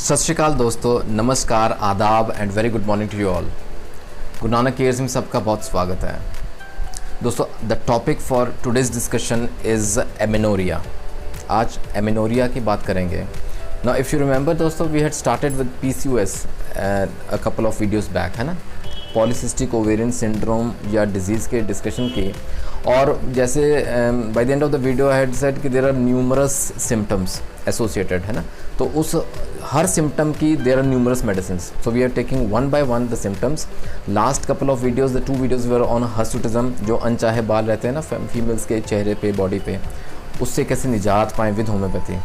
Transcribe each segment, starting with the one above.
सत श्रीकाल दोस्तों, नमस्कार, आदाब and very good morning to you all. Guru Nanak cares में सबका बहुत स्वागत है दोस्तों। The topic for today's discussion is amenorrhoea. आज एमेनोरिया की बात करेंगे। नाउ इफ़ यू रिमेंबर दोस्तों, we had started with PCOS a couple of videos back, है ना, पॉलीसिस्टिक ओवेरियन सिंड्रोम या डिजीज़ के डिस्कशन की। और जैसे by the end of the video I had said कि there are numerous symptoms associated, है ना, तो उस हर सिम्टम की there are numerous medicine. So we are taking one by one the symptoms. Last couple of videos, the 2 videos were on hirsutism, जो अनचाहे बाल रहते हैं ना फीमेल्स के चेहरे पे, बॉडी पे, उससे कैसे निजात पाएँ with homeopathy.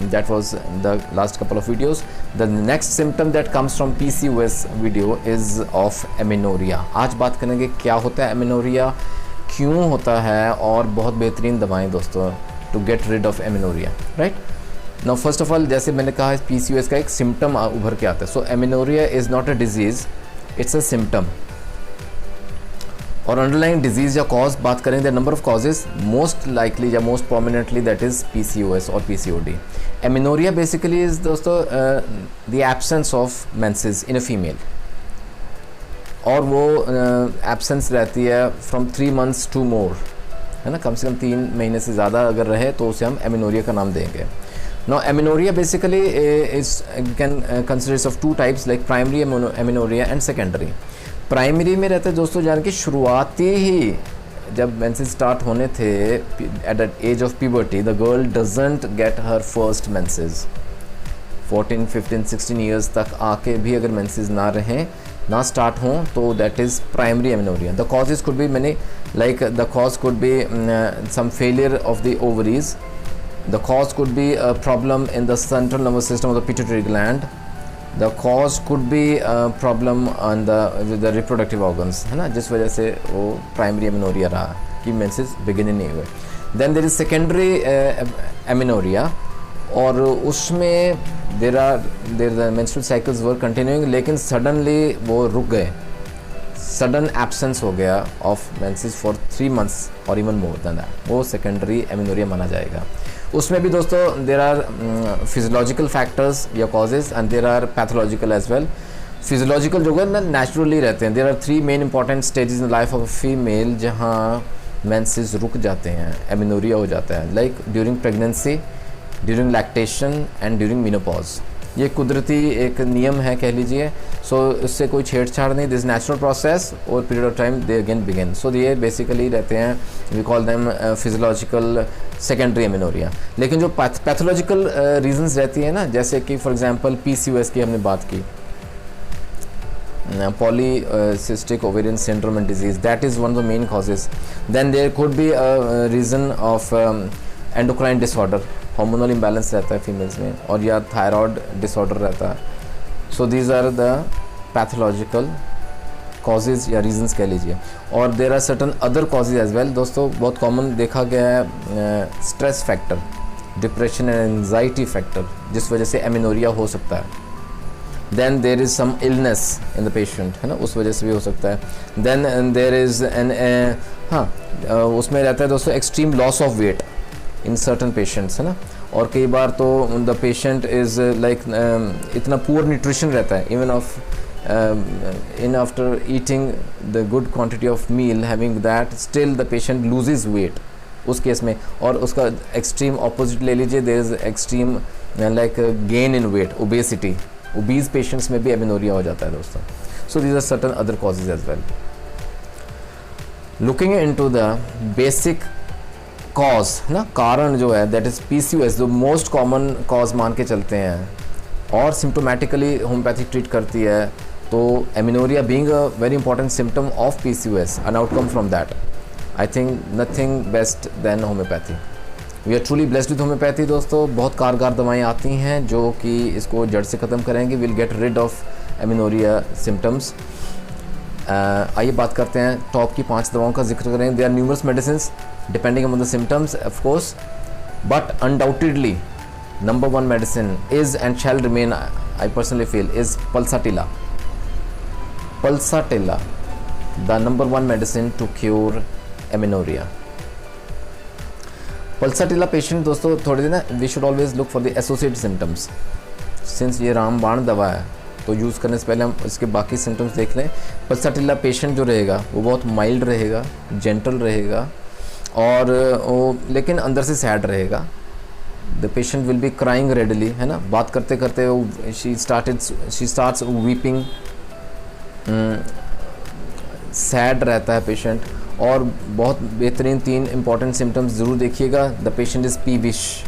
That was the last couple of videos. The next symptom that comes from PCOS video is of amenorrhea. आज बात करेंगे क्या होता है एमेनोरिया, क्यों होता है, और बहुत बेहतरीन दवाएं दोस्तों to get rid of amenorrhoea, right. Now first of all, जैसे मैंने कहा, PCOS का एक सिम्टम उभर के आता है। So amenorrhea is not a disease, it's a symptom. और अंडरलाइंग डिजीज़ या कॉज बात करें, the number of causes, most likely या most prominently that is PCOS और PCOD। एमेनोरिया बेसिकली इज़ दोस्तों the absence of menses in a female, और वो absence रहती है फ्रॉम 3 months टू मोर, है ना, कम से कम 3 महीने से ज़्यादा अगर रहे तो उसे हम एमेनोरिया का नाम देंगे। Now amenorrhea basically is can consists of 2 types, like primary amenorrhea and secondary। Primary में रहते हैं दोस्तों, जान कि शुरुआती ही जब मेंसेस स्टार्ट होने थे at the age of puberty, the girl doesn't get her first menses. 14, 15, 16 years तक आके भी अगर मेंसेस ना रहें, ना स्टार्ट हों, तो that is primary amenorrhoea. The causes could be many, like the cause could be some failure of the ovaries, the cause could be a problem in the central nervous system of the pituitary gland, the cause could be a problem on with the reproductive organs, है ना, जिस वजह से वो primary amenorrhoea रहा कि menses begin नहीं हुए। Then there is secondary amenorrhoea, और उसमें there menstrual cycles were continuing, लेकिन सडनली वो रुक गए, सडन एब्सेंस हो गया ऑफ मेंसेस फॉर 3 months और इवन मोर देन दैट, वो सेकेंडरी एमेनोरिया माना जाएगा। उसमें भी दोस्तों देर आर फिजियोलॉजिकल फैक्टर्स या causes and there are pathological as well. Physiological जो है ना नेचुरली रहते हैं। There are 3 main important stages in life of a female जहाँ मेंसेस रुक जाते हैं, एमेनोरिया हो जाता है, like during pregnancy, during lactation and during menopause. ये कुदरती एक नियम है कह लीजिए। सो इससे कोई छेड़छाड़ नहीं, दिस नेचुरल प्रोसेस, और period of time they again begin. So ये बेसिकली रहते हैं, we call them physiological secondary amenorrhea. लेकिन जो पैथोलॉजिकल रीजंस रहती है ना, जैसे कि फॉर एग्जांपल PCOS की हमने बात की, polycystic ovarian syndrome and disease, that is one of the main causes. Then there could be a reason of endocrine disorder, hormonal imbalance रहता है फीमेल्स में, और या थायराइड डिसऑर्डर रहता है। So these are the pathological causes या reasons कह लीजिए। और there are certain other causes as well दोस्तों। बहुत कॉमन देखा गया है stress factor, depression and anxiety factor, जिस वजह से एमेनोरिया हो सकता है। Then there is some illness in the patient, है ना, उस वजह से भी हो सकता है। देन देर इज़ एन उसमें रहता है दोस्तों extreme loss of weight in certain patients, है ना। और कई बार तो द पेशेंट इज़ लाइक इतना पुअर न्यूट्रिशन रहता है, even of in after eating the good quantity of meal, having that still the patient loses weight उस केस में। और उसका एक्सट्रीम ऑपोजिट ले लीजिए, there is extreme like gain in weight, obesity, obese patients में भी एमेनोरिया हो जाता है दोस्तों। सो these are certain other causes as well. Looking into the basic cause, ना, कारण जो है, दैट इज़ PCOS, जो मोस्ट कॉमन कॉज मान के चलते हैं और सिम्टोमेटिकली होम्योपैथी ट्रीट करती है। तो amenorrhoea being a very important symptom of PCOS, an outcome from that, I think nothing best than homoeopathy. We are truly blessed with homoeopathy दोस्तों। बहुत कारगर दवाएँ आती हैं जो कि इसको जड़ से ख़त्म करेंगी, will get rid of amenorrhoea symptoms. आइए बात करते हैं टॉप की 5 दवाओं का जिक्र करेंगे। They are numerous medicine depending on the symptoms of course, but undoubtedly number 1 medicine is and shall remain, I personally feel, is Pulsatilla. Pulsatilla, the number 1 medicine to cure amenorrhea. Pulsatilla patient दोस्तों, थोड़े दिन ना, we should always look for the associated symptoms. Since ये रामबाण दवा है तो use करने से पहले हम इसके बाकी सिम्टम्स देख लें। पल्साटिल्ला पेशेंट जो रहेगा वो बहुत माइल्ड रहेगा, जेंटल रहेगा और वो लेकिन अंदर से सैड रहेगा। The patient will be crying readily, है ना, बात करते करते शी स्टार्ट्स वीपिंग, सैड रहता है पेशेंट। और बहुत बेहतरीन 3 इंपॉर्टेंट सिम्टम्स ज़रूर देखिएगा। द पेशेंट इज़ पीविश,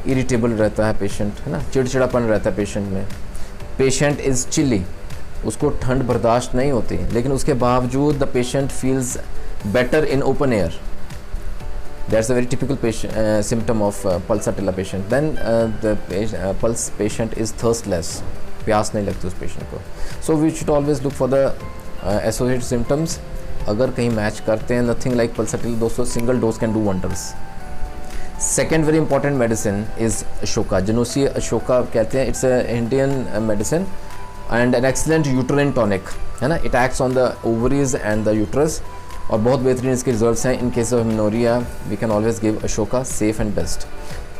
इरिटेबल रहता है पेशेंट, है ना, चिड़चिड़ापन रहता है पेशेंट में। पेशेंट इज़ चिली, उसको ठंड बर्दाश्त नहीं होती, लेकिन उसके बावजूद the patient feels better in open air. That's a very typical symptom of pulsatilla patient. Then the pulse patient is thirstless, प्यास नहीं लगती उस पेशेंट को। So we should always look for the associated symptoms. अगर कहीं match करते हैं, nothing like pulsatilla दोस्तों, single dose can do wonders. Second very important medicine is Ashoka. Janusi Ashoka कहते हैं, it's a Indian medicine and an excellent uterine tonic, है ना। It acts on the ovaries and the uterus और बहुत बेहतरीन इसके results हैं। In case of amenorrhea we can always give Ashoka, safe and best.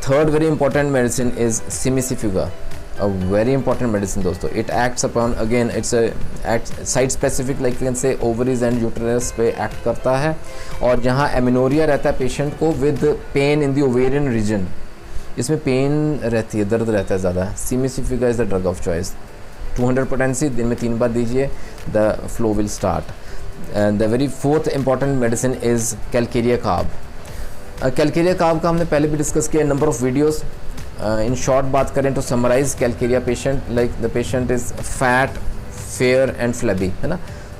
Third very important medicine is Simicifuga, a very important medicine दोस्तों. It acts upon, again it's a site specific, like we can say ovaries and uterus पे act करता है। और जहाँ amenorrhea रहता है patient को with pain in the ovarian region, इसमें पेन रहती है, दर्द रहता है ज़्यादा, Simicifuga is the drug of choice. 200 potency, दिन में 3 बार दीजिए, the flow will start. And the very fourth important medicine is Calcarea carb. Calcarea carb का हमने पहले भी डिस्कस किया, number of videos. In short बात करें तो summarise calcarea patient, like the patient is fat, fair and flabby, है ना,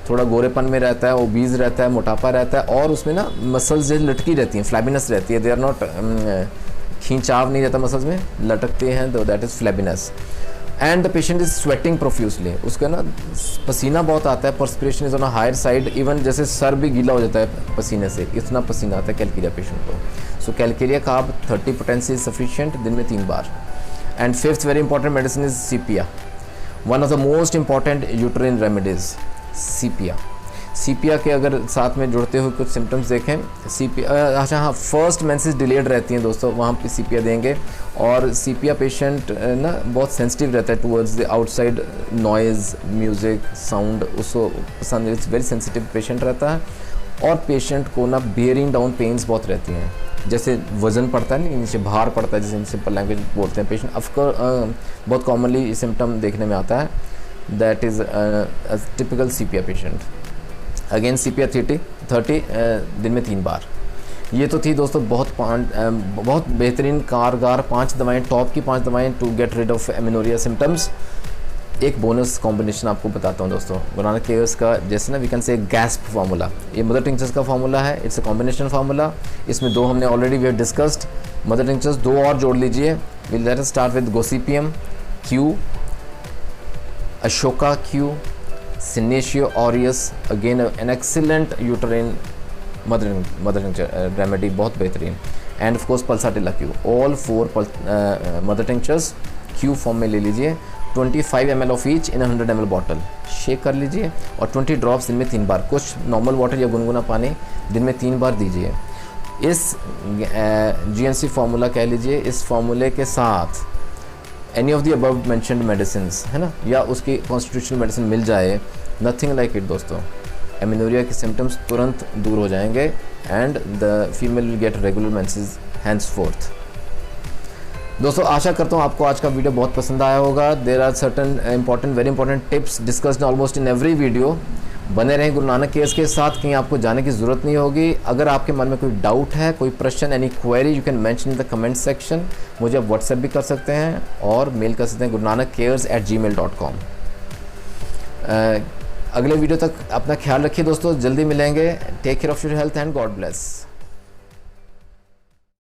थोड़ा गोरेपन में रहता है, ओबीज रहता है, मोटापा रहता है और उसमें ना मसल्स जो लटकी रहती हैं, फ्लैबीनेस रहती है, दे आर नॉट, खींचाव नहीं रहता मसल्स में, लटकते हैं, तो that is flabbiness. And the patient is sweating profusely, उसका ना पसीना बहुत आता है, perspiration is on a higher side, even जैसे सर भी गीला हो जाता है पसीने से, इतना पसीना आता है कैल्केरिया पेशेंट को। So calcarea carb 30 potency is sufficient, दिन में 3 बार। And fifth very important medicine is sepia, one of the most important uterine remedies sepia. Sepia के अगर साथ में जुड़ते हुए कुछ सिम्टम्स देखें, सीपिया, अच्छा हाँ, फर्स्ट मेंसेस डिलेड रहती हैं दोस्तों, वहाँ पे सीपिया देंगे। और सीपिया पेशेंट ना बहुत सेंसिटिव रहता है towards the outside noise, music, sound, उसको पसंद, इट्स वेरी सेंसिटिव पेशेंट रहता है। और पेशेंट को ना बियरिंग डाउन पेन्स बहुत रहती हैं, जैसे वज़न पड़ता है, नहीं नीचे भार पड़ता है, जैसे सिंपल लैंग्वेज बोलते हैं पेशेंट, ऑफकोर्स बहुत कॉमनली सिम्टम देखने में आता है। That is typical sepia patient. Again sepia 30 दिन में 3 बार। ये तो थी दोस्तों बहुत बेहतरीन कारगर 5 दवाएं, टॉप की 5 दवाएं to get rid of amenorrhoea symptoms. एक बोनस कॉम्बिनेशन आपको बताता हूँ दोस्तों, गुरु नानक केयर्स का, जैसे ना we can say gasp formula, ये मदर टिंक्चर्स का फार्मूला है, इट्स अ कॉम्बिनेशन फार्मूला। इसमें 2 हमने already we have discussed, mother tinctures 2 और जोड़ लीजिए। Will let us start with gossypium Q, Ashoka Q, Senecio aureus, again an excellent uterine mother tincture remedy, बहुत बेहतरीन। And of course pulsatilla Q, all 4 mother tinctures Q form में ले लीजिए, 25 ml of each in 100 ml bottle, shake कर लीजिए और 20 drops दिन में 3 बार, कुछ नॉर्मल वाटर या गुनगुना पानी दिन में 3 बार दीजिए। इस GNC फार्मूला कह लीजिए, इस फार्मूले के साथ any of the above mentioned medicines, है ना, या उसकी कॉन्स्टिट्यूशनल मेडिसिन मिल जाए, नथिंग लाइक इट दोस्तों, एमेनोरिया के सिम्टम्स तुरंत दूर हो जाएंगे and the female will get regular menses henceforth. दोस्तों आशा करता हूँ आपको आज का वीडियो बहुत पसंद आया होगा। There are certain important, very important tips discussed almost in every video. बने रहें गुरु नानक केयर्स के साथ, कहीं आपको जाने की ज़रूरत नहीं होगी। अगर आपके मन में कोई डाउट है, कोई प्रश्न, any query, you can mention in the comment section. मुझे आप व्हाट्सएप भी कर सकते हैं और मेल कर सकते हैं gurunanak@gmail.com। अगले वीडियो तक अपना ख्याल रखिए दोस्तों, जल्दी मिलेंगे। Take care of your health and God bless.